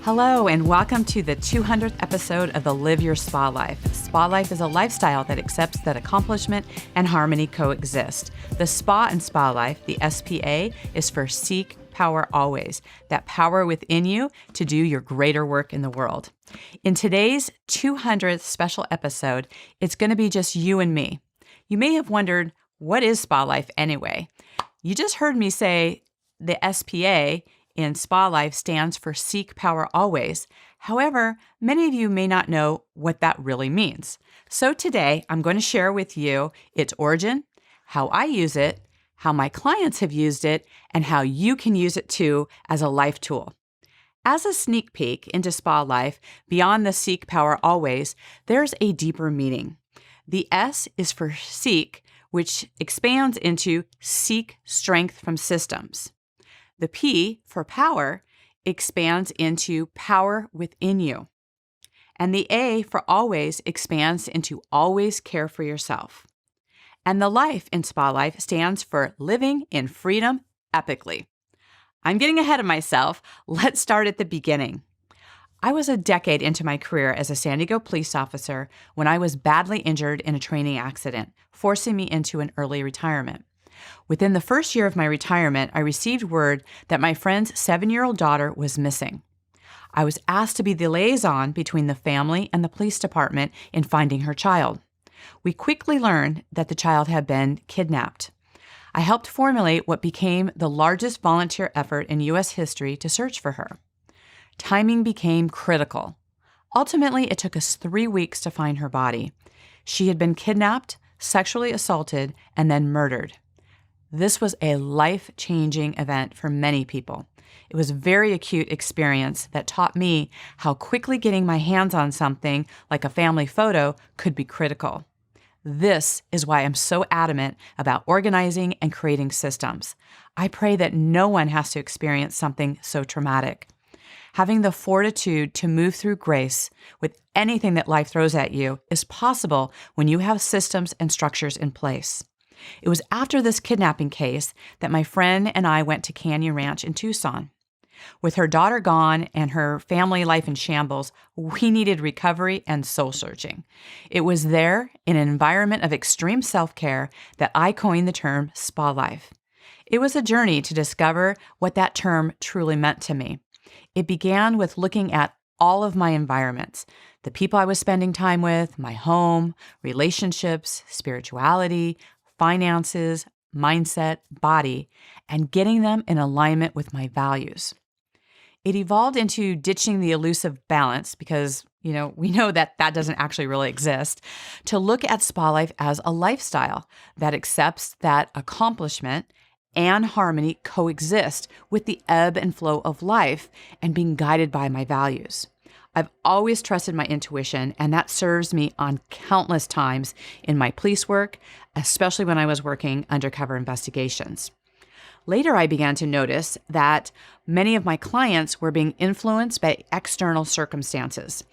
Hello, and welcome to the 200th episode of the Live Your Spa Life. Spa Life is a lifestyle that accepts that accomplishment and harmony coexist. The Spa and Spa Life, the SPA, is for Seek Power Always, that power within you to do your greater work in the world. In today's 200th special episode, it's going to be just you and me. You may have wondered, what is Spa Life anyway? You just heard me say the SPA in Spa Life stands for Seek Power Always. However, many of you may not know what that really means. So today, I'm going to share with you its origin, how I use it, how my clients have used it, and how you can use it too as a life tool. As a sneak peek into Spa Life, beyond the Seek Power Always, there's a deeper meaning. The S is for Seek, which expands into Seek Strength from Systems. The P for Power expands into Power within you. And the A for Always expands into Always Care for Yourself. And the Life in Spa Life stands for Living in Freedom Epically. I'm getting ahead of myself. Let's start at the beginning. I was a decade into my career as a San Diego police officer when I was badly injured in a training accident, forcing me into an early retirement. Within the first year of my retirement, I received word that my friend's 7-year-old daughter was missing. I was asked to be the liaison between the family and the police department in finding her child. We quickly learned that the child had been kidnapped. I helped formulate what became the largest volunteer effort in U.S. history to search for her. Timing became critical. Ultimately, it took us 3 weeks to find her body. She had been kidnapped, sexually assaulted, and then murdered. This was a life-changing event for many people. It was a very acute experience that taught me how quickly getting my hands on something like a family photo could be critical. This is why I'm so adamant about organizing and creating systems. I pray that no one has to experience something so traumatic. Having the fortitude to move through grace with anything that life throws at you is possible when you have systems and structures in place. It was after this kidnapping case that my friend and I went to Canyon Ranch in Tucson. With her daughter gone and her family life in shambles, we needed recovery and soul searching. It was there, in an environment of extreme self-care, that I coined the term Spa Life. It was a journey to discover what that term truly meant to me. It began with looking at all of my environments, the people I was spending time with, my home, relationships, spirituality, finances, mindset, body, and getting them in alignment with my values. It evolved into ditching the elusive balance because, we know that doesn't actually really exist, to look at Spa Life as a lifestyle that accepts that accomplishment and harmony coexist with the ebb and flow of life and being guided by my values. I've always trusted my intuition, and that serves me on countless times in my police work, especially when I was working undercover investigations. Later, I began to notice that many of my clients were being influenced by external circumstances.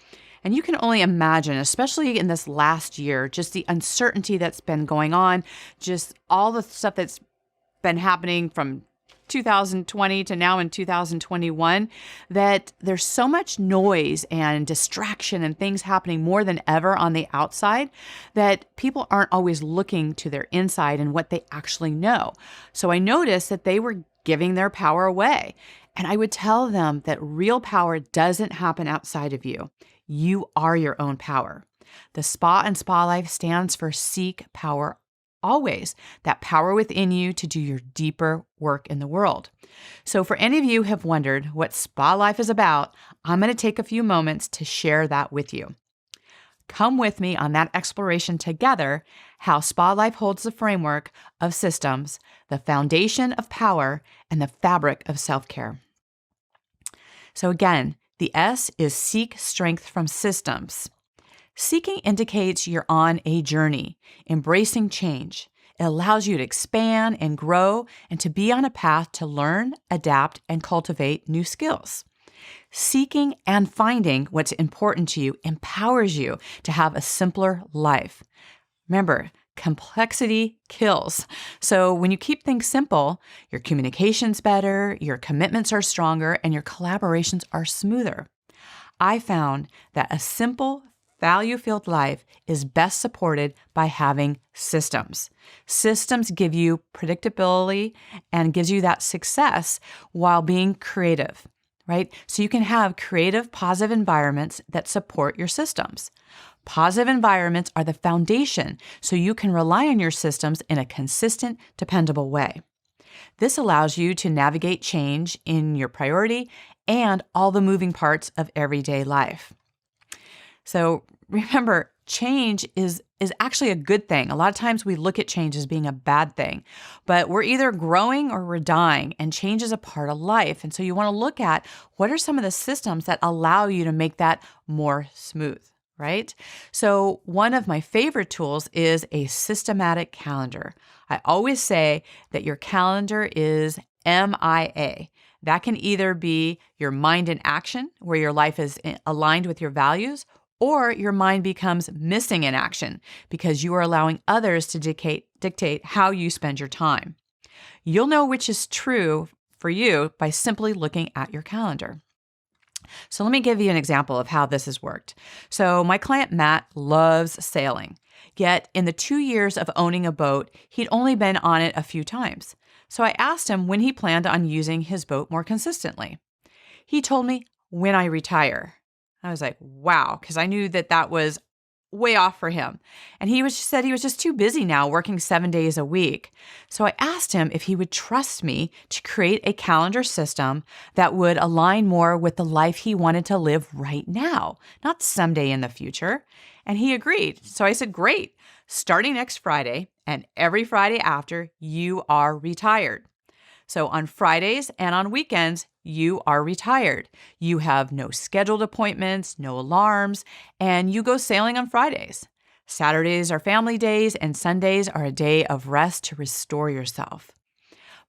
And you can only imagine, especially in this last year, just the uncertainty that's been going on, just all the stuff that's been happening from 2020 to now in 2021, that there's so much noise and distraction and things happening more than ever on the outside that people aren't always looking to their inside and what they actually know. So I noticed that they were giving their power away. And I would tell them that real power doesn't happen outside of you. You are your own power. The Spa and Spa Life stands for Seek Power Always, that power within you to do your deeper work in the world. So for any of you who have wondered what Spa Life is about, I'm going to take a few moments to share that with you. Come with me on that exploration together, how Spa Life holds the framework of systems, the foundation of power, and the fabric of self-care. So again, the S is Seek Strength from Systems. Seeking indicates you're on a journey, embracing change. It allows you to expand and grow and to be on a path to learn, adapt, and cultivate new skills. Seeking and finding what's important to you empowers you to have a simpler life. Remember, complexity kills. So when you keep things simple, your communication's better, your commitments are stronger, and your collaborations are smoother. I found that a simple, value-filled life is best supported by having systems. Systems give you predictability and gives you that success while being creative, right? So you can have creative, positive environments that support your systems. Positive environments are the foundation, so you can rely on your systems in a consistent, dependable way. This allows you to navigate change in your priority and all the moving parts of everyday life. So remember, change is actually a good thing. A lot of times we look at change as being a bad thing, but we're either growing or we're dying, and change is a part of life. And so you want to look at what are some of the systems that allow you to make that more smooth, right? So one of my favorite tools is a systematic calendar. I always say that your calendar is MIA. That can either be your mind in action, where your life is aligned with your values, or your mind becomes missing in action because you are allowing others to dictate how you spend your time. You'll know which is true for you by simply looking at your calendar. So let me give you an example of how this has worked. So my client Matt loves sailing, yet in the 2 years of owning a boat, he'd only been on it a few times. So I asked him when he planned on using his boat more consistently. He told me, when I retire. I was like, wow, because I knew that was way off for him. And said he was just too busy now, working 7 days a week. So I asked him if he would trust me to create a calendar system that would align more with the life he wanted to live right now, not someday in the future. And he agreed. So I said, great. Starting next Friday and every Friday after, you are retired. So on Fridays and on weekends, you are retired. You have no scheduled appointments, no alarms, and you go sailing on Fridays. Saturdays are family days, and Sundays are a day of rest to restore yourself.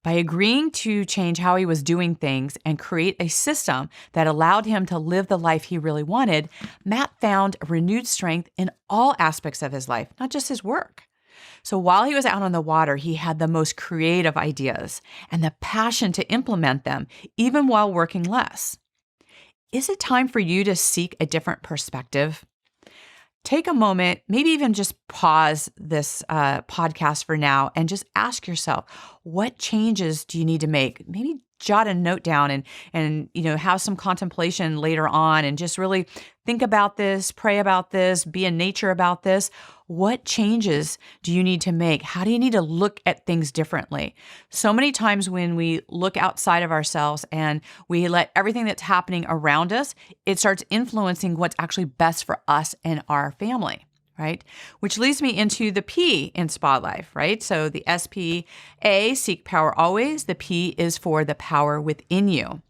By agreeing to change how he was doing things and create a system that allowed him to live the life he really wanted, Matt found a renewed strength in all aspects of his life, not just his work. So while he was out on the water, he had the most creative ideas and the passion to implement them, even while working less. Is it time for you to seek a different perspective? Take a moment, maybe even just pause this podcast for now and just ask yourself, what changes do you need to make? Maybe jot a note down and have some contemplation later on and just really think about this, pray about this, be in nature about this. What changes do you need to make? How do you need to look at things differently? So many times when we look outside of ourselves and we let everything that's happening around us, it starts influencing what's actually best for us and our family, right? Which leads me into the P in SPAlife, right? So the SPA, seek power always. The P is for the power within you.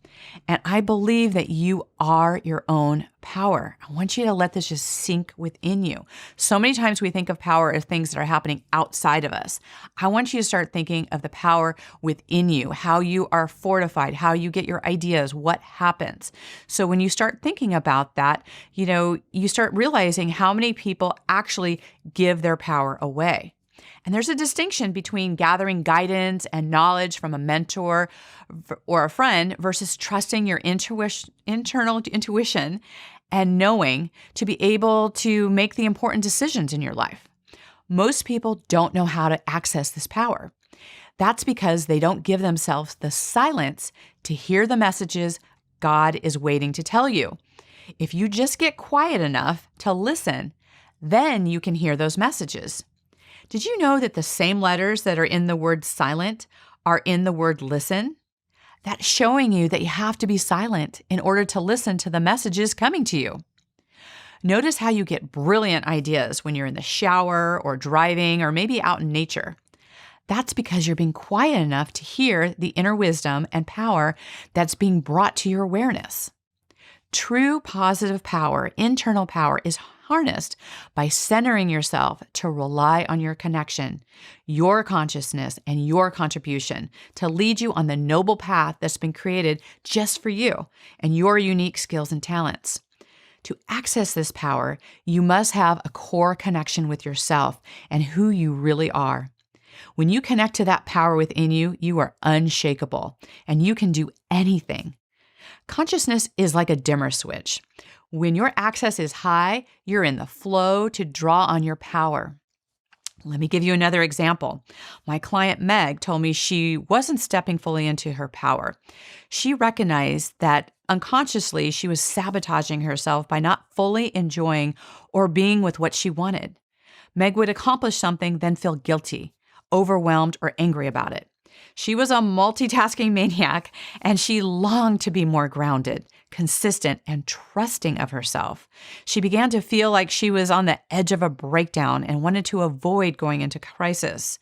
And I believe that you are your own power. I want you to let this just sink within you. So many times we think of power as things that are happening outside of us. I want you to start thinking of the power within you, how you are fortified, how you get your ideas, what happens. So when you start thinking about that, you start realizing how many people actually give their power away. And there's a distinction between gathering guidance and knowledge from a mentor or a friend versus trusting your internal intuition and knowing to be able to make the important decisions in your life. Most people don't know how to access this power. That's because they don't give themselves the silence to hear the messages God is waiting to tell you. If you just get quiet enough to listen, then you can hear those messages. Did you know that the same letters that are in the word silent are in the word listen? That's showing you that you have to be silent in order to listen to the messages coming to you. Notice how you get brilliant ideas when you're in the shower or driving or maybe out in nature. That's because you're being quiet enough to hear the inner wisdom and power that's being brought to your awareness. True positive power, internal power, is harnessed by centering yourself to rely on your connection, your consciousness, and your contribution to lead you on the noble path that's been created just for you and your unique skills and talents. To access this power, you must have a core connection with yourself and who you really are. When you connect to that power within you, you are unshakable and you can do anything. Consciousness is like a dimmer switch. When your access is high, you're in the flow to draw on your power. Let me give you another example. My client Meg told me she wasn't stepping fully into her power. She recognized that unconsciously she was sabotaging herself by not fully enjoying or being with what she wanted. Meg would accomplish something, then feel guilty, overwhelmed, or angry about it. She was a multitasking maniac, and she longed to be more grounded, consistent, and trusting of herself. She began to feel like she was on the edge of a breakdown and wanted to avoid going into crisis.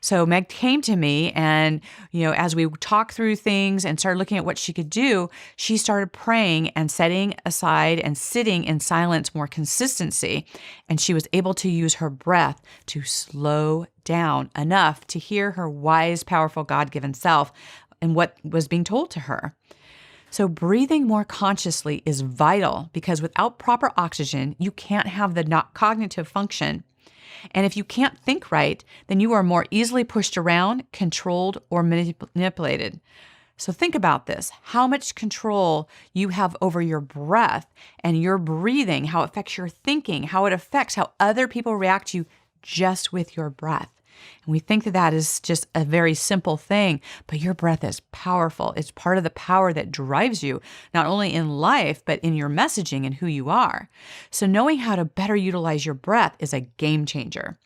So Meg came to me and, as we talked through things and started looking at what she could do, she started praying and setting aside and sitting in silence more consistency. And she was able to use her breath to slow down enough to hear her wise, powerful, God-given self and what was being told to her. So breathing more consciously is vital because without proper oxygen, you can't have the cognitive function. And if you can't think right, then you are more easily pushed around, controlled, or manipulated. So think about this, how much control you have over your breath and your breathing, how it affects your thinking, how it affects how other people react to you just with your breath. And we think that that is just a very simple thing, but your breath is powerful. It's part of the power that drives you, not only in life, but in your messaging and who you are. So knowing how to better utilize your breath is a game changer.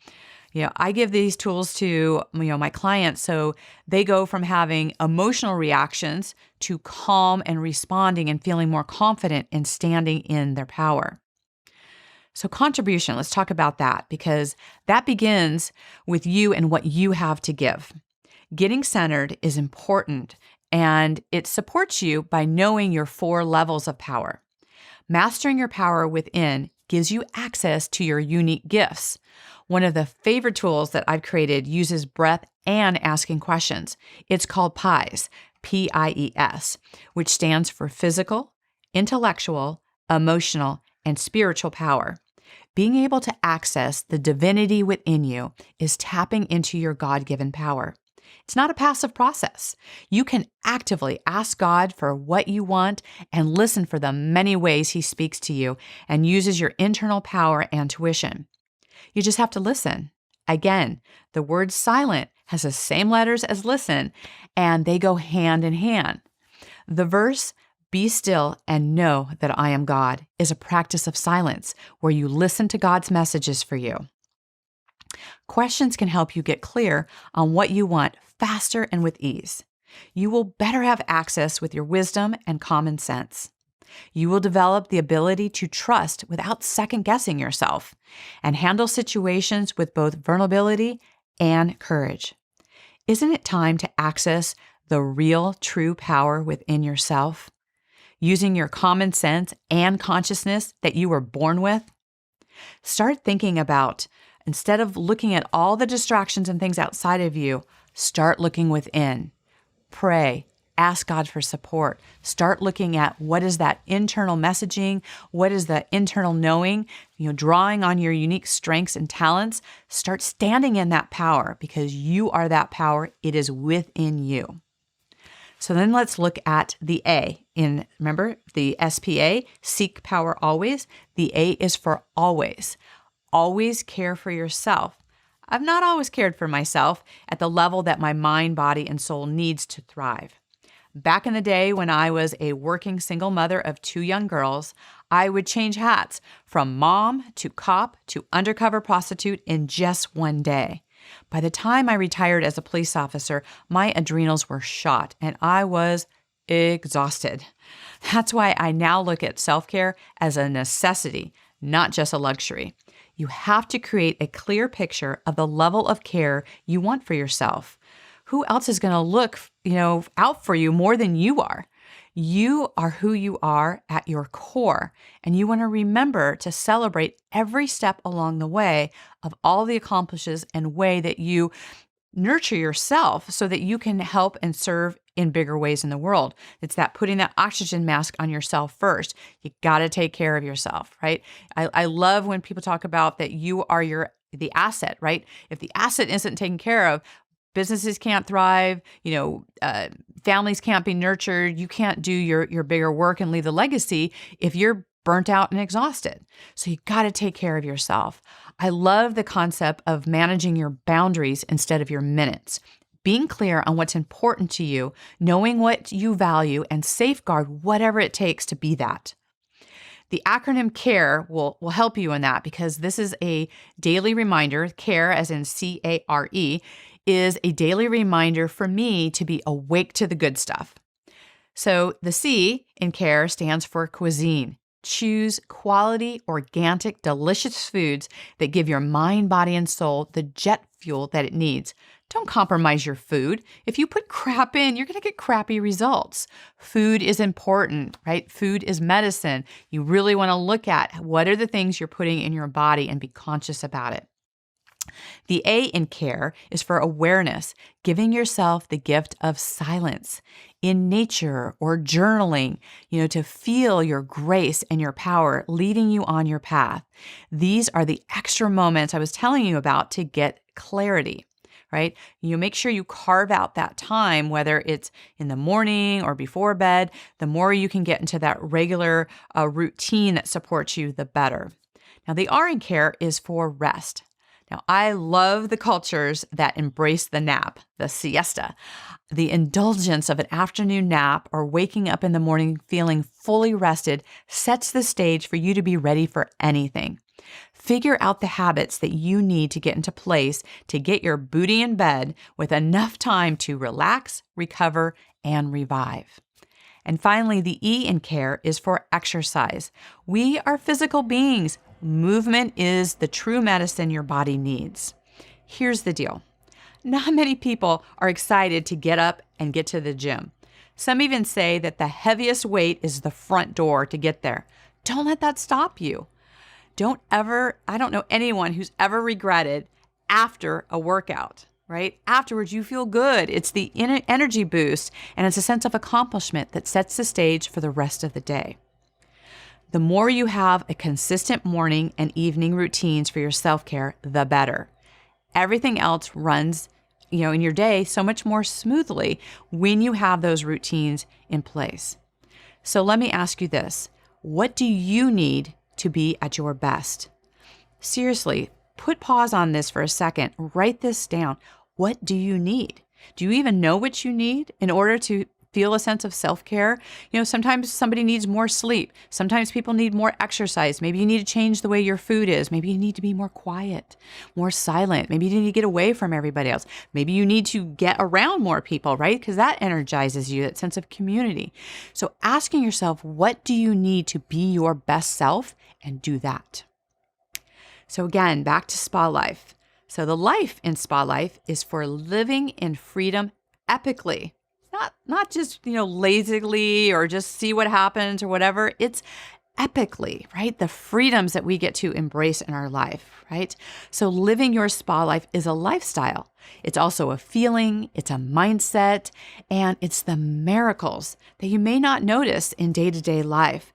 I give these tools to, my clients so they go from having emotional reactions to calm and responding and feeling more confident in standing in their power. So contribution, let's talk about that because that begins with you and what you have to give. Getting centered is important and it supports you by knowing your 4 levels of power. Mastering your power within gives you access to your unique gifts. One of the favorite tools that I've created uses breath and asking questions. It's called PIES, P-I-E-S, which stands for physical, intellectual, emotional, and spiritual power. Being able to access the divinity within you is tapping into your God-given power. It's not a passive process. You can actively ask God for what you want and listen for the many ways He speaks to you and uses your internal power and tuition. You just have to listen. Again, the word silent has the same letters as listen, and they go hand in hand. The verse, "Be still and know that I am God," is a practice of silence where you listen to God's messages for you. Questions can help you get clear on what you want faster and with ease. You will better have access with your wisdom and common sense. You will develop the ability to trust without second-guessing yourself and handle situations with both vulnerability and courage. Isn't it time to access the real, true power within yourself? Using your common sense and consciousness that you were born with? Start thinking about, instead of looking at all the distractions and things outside of you, start looking within. Pray. Ask God for support. Start looking at what is that internal messaging, what is the internal knowing, drawing on your unique strengths and talents. Start standing in that power because you are that power. It is within you. So then let's look at the A remember the SPA, seek power always. The A is for always. Always care for yourself. I've not always cared for myself at the level that my mind, body, and soul needs to thrive. Back in the day when I was a working single mother of 2 young girls, I would change hats from mom to cop to undercover prostitute in just one day. By the time I retired as a police officer, my adrenals were shot and I was exhausted. That's why I now look at self-care as a necessity, not just a luxury. You have to create a clear picture of the level of care you want for yourself. Who else is going to look, out for you more than you are? You are who you are at your core, and you want to remember to celebrate every step along the way of all the accomplishments and way that you nurture yourself so that you can help and serve in bigger ways in the world. It's that putting that oxygen mask on yourself first. You got to take care of yourself, right? I love when people talk about that you are the asset, right? If the asset isn't taken care of, businesses can't thrive, families can't be nurtured. You can't do your bigger work and leave a legacy if you're burnt out and exhausted. So you got to take care of yourself. I love the concept of managing your boundaries instead of your minutes. Being clear on what's important to you, knowing what you value, and safeguard whatever it takes to be that. The acronym CARE will help you in that because this is a daily reminder. CARE, as in C-A-R-E, is a daily reminder for me to be awake to the good stuff. So the C in CARE stands for cuisine. Choose quality, organic, delicious foods that give your mind, body, and soul the jet fuel that it needs. Don't compromise your food. If you put crap in, you're going to get crappy results. Food is important, right? Food is medicine. You really want to look at what are the things you're putting in your body and be conscious about it. The A in CARE is for awareness, giving yourself the gift of silence in nature or journaling, to feel your grace and your power leading you on your path. These are the extra moments I was telling you about to get clarity, right? You make sure you carve out that time, whether it's in the morning or before bed. The more you can get into that regular routine that supports you, the better. Now, the R in CARE is for rest. Now, I love the cultures that embrace the nap, the siesta. The indulgence of an afternoon nap or waking up in the morning feeling fully rested sets the stage for you to be ready for anything. Figure out the habits that you need to get into place to get your booty in bed with enough time to relax, recover, and revive. And finally, the E in CARE is for exercise. We are physical beings. Movement is the true medicine your body needs. Here's the deal. Not many people are excited to get up and get to the gym. Some even say that the heaviest weight is the front door to get there. Don't let that stop you. I don't know anyone who's ever regretted after a workout, right? Afterwards, you feel good. It's the energy boost, and it's a sense of accomplishment that sets the stage for the rest of the day. The more you have a consistent morning and evening routines for your self-care, the better. Everything else runs, in your day so much more smoothly when you have those routines in place. So let me ask you this. What do you need to be at your best? Seriously, put pause on this for a second. Write this down. What do you need? Do you even know what you need in order to feel a sense of self-care? Sometimes somebody needs more sleep. Sometimes people need more exercise. Maybe you need to change the way your food is. Maybe you need to be more quiet, more silent. Maybe you need to get away from everybody else. Maybe you need to get around more people, right? Because that energizes you, that sense of community. So asking yourself, what do you need to be your best self, and do that. So again, back to SPAlife. So the life in SPAlife is for living in freedom epically. Not just, lazily or just see what happens or whatever. It's epically, right? The freedoms that we get to embrace in our life, right? So living your SPAlife is a lifestyle. It's also a feeling, it's a mindset, and it's the miracles that you may not notice in day-to-day life.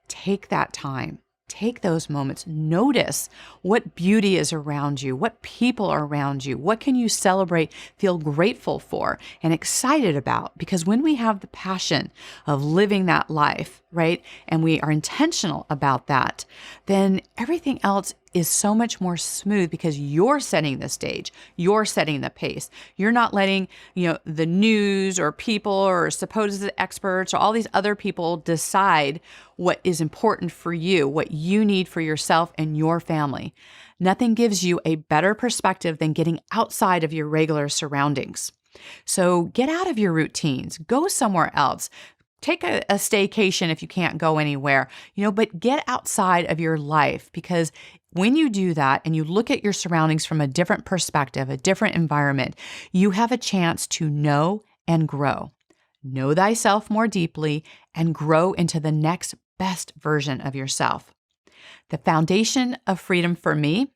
Take that time. Take those moments. Notice what beauty is around you, what people are around you, what can you celebrate, feel grateful for, and excited about. Because when we have the passion of living that life, right, and we are intentional about that, then everything else is so much more smooth because you're setting the stage. You're setting the pace. You're not letting, the news or people or supposed experts or all these other people decide what is important for you, what you need for yourself and your family. Nothing gives you a better perspective than getting outside of your regular surroundings. So get out of your routines. Go somewhere else. Take a staycation if you can't go anywhere, but get outside of your life, because when you do that and you look at your surroundings from a different perspective, a different environment, you have a chance to know and grow. Know thyself more deeply and grow into the next best version of yourself. The foundation of freedom for me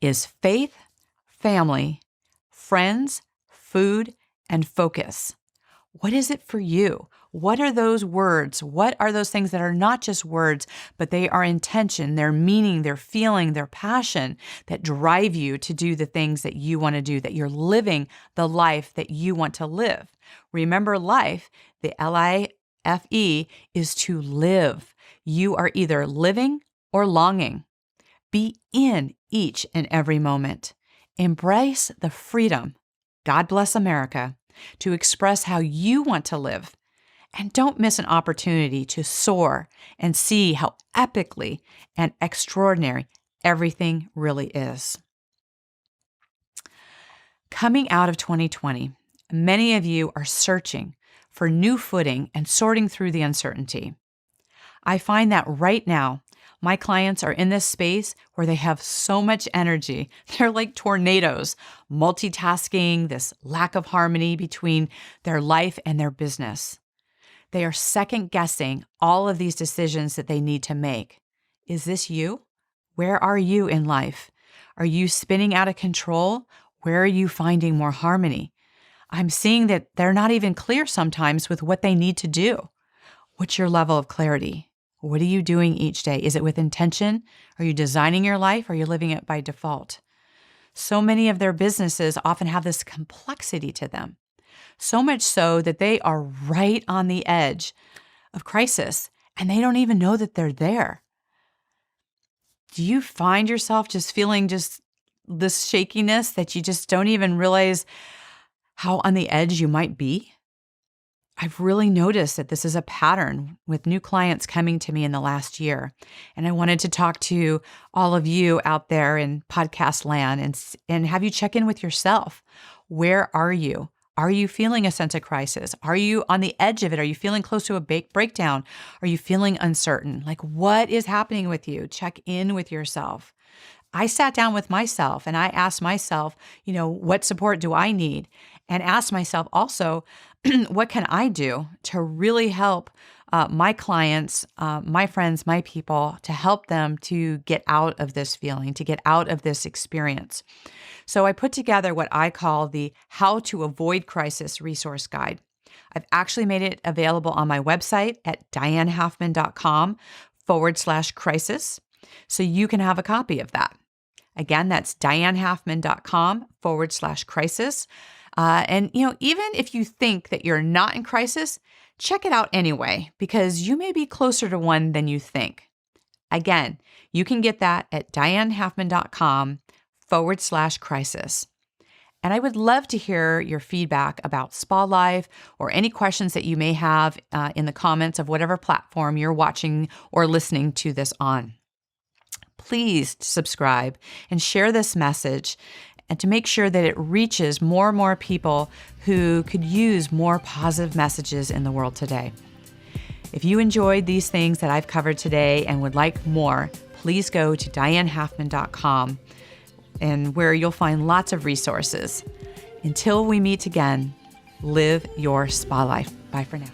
is faith, family, friends, food, and focus. What is it for you? What are those words? What are those things that are not just words, but they are intention, their meaning, their feeling, their passion that drive you to do the things that you want to do, that you're living the life that you want to live. Remember, life, the LIFE, is to live. You are either living or longing. Be in each and every moment. Embrace the freedom, God bless America, to express how you want to live. And don't miss an opportunity to soar and see how epically and extraordinary everything really is. Coming out of 2020, many of you are searching for new footing and sorting through the uncertainty. I find that right now, my clients are in this space where they have so much energy. They're like tornadoes, multitasking, this lack of harmony between their life and their business. They are second guessing all of these decisions that they need to make. Is this you? Where are you in life? Are you spinning out of control? Where are you finding more harmony? I'm seeing that they're not even clear sometimes with what they need to do. What's your level of clarity? What are you doing each day? Is it with intention? Are you designing your life? Or are you living it by default? So many of their businesses often have this complexity to them. So much so that they are right on the edge of crisis and they don't even know that they're there. Do you find yourself just feeling just this shakiness that you just don't even realize how on the edge you might be? I've really noticed that this is a pattern with new clients coming to me in the last year. And I wanted to talk to all of you out there in podcast land and have you check in with yourself. Where are you? Are you feeling a sense of crisis? Are you on the edge of it? Are you feeling close to a breakdown? Are you feeling uncertain? Like, what is happening with you? Check in with yourself. I sat down with myself and I asked myself, what support do I need? And asked myself also, what can I do to really help my clients, my friends, my people, to help them to get out of this feeling, to get out of this experience? So I put together what I call the How to Avoid Crisis resource guide. I've actually made it available on my website at dianehalfman.com/crisis. So you can have a copy of that. Again, that's dianehalfman.com/crisis. And even if you think that you're not in crisis, check it out anyway, because you may be closer to one than you think. Again, you can get that at dianehalfman.com/crisis. And I would love to hear your feedback about SPAlife or any questions that you may have in the comments of whatever platform you're watching or listening to this on. Please subscribe and share this message and to make sure that it reaches more and more people who could use more positive messages in the world today. If you enjoyed these things that I've covered today and would like more, please go to dianehalfman.com and where you'll find lots of resources. Until we meet again, live your spa life. Bye for now.